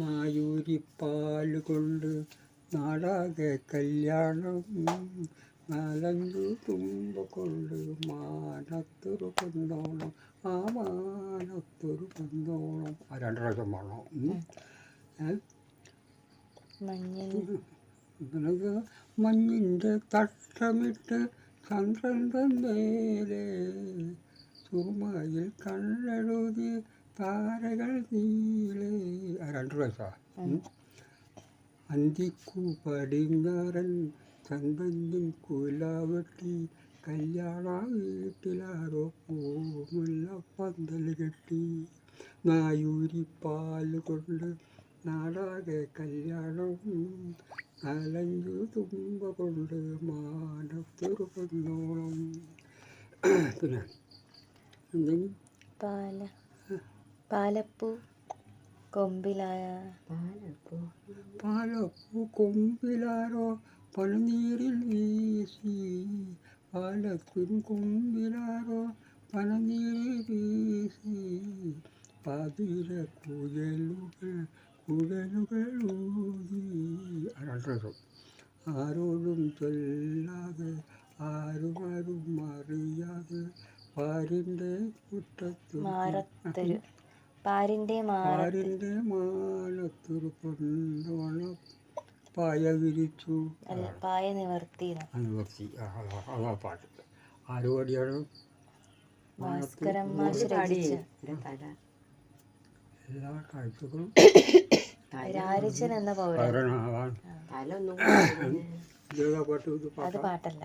മായൂരിപ്പാൽ കൊണ്ട് നാടാകെ കല്യാണം, നാലഞ്ചു തുമ്പ കൊണ്ട് മാനത്തൊരു കൊണ്ടോണം, ആ മാനത്തൊരു കൊണ്ടോണം. ആ 2 പ്രാവശ്യം പാടണം. നിനക്ക് മഞ്ഞിൻ്റെ തട്ടമിട്ട് ചന്ദ്രൻ്റെ മേലെ സുറുമയിൽ കണ്ണെഴുതി താരകൾ നീളെ. ആ 2 പ്രാവശ്യം. അന്തിക്കു പടിഞ്ഞാറൻ ചന്തഞ്ഞിൻ കുലാവെട്ടി, കല്യാണ വീട്ടിലാരോ പൂമുല്ലപ്പന്തൽ കെട്ടി. നായൂരിപ്പാൽ കൊണ്ട് നാടാകെ കല്യാണം, നാലഞ്ചു തുമ്പ കൊണ്ട് മാനത്തൊരു കൊണ്ടോണം. പിന്നെ എന്തെങ്കിലും പാലപ്പൂ കൊമ്പിലാരോ പനനീരിൽ വീശി, പാലത്തിൻ കൊമ്പിലാരോ പനനീരിൽ വീശി. പാതിര കുഴലുകൾ ഊതി. 2 ദിവസം. ആരോടും ചൊല്ലാതെ ആരും അറിയാതെ പാരിൻ്റെ മുറ്റത്ത് പാരിൻ്റെ മാനത്തൊരു കൊണ്ടോണം, പായ വിരിച്ചു. പായ നിവർത്തി. അതാ പാട്ട്. ആര് പാടിയാണ്? എല്ലാ കാഴ്ചകളും രാരിച്ചൻ എന്ന പൗരൻ. പാട്ട് അത് പാട്ടല്ല.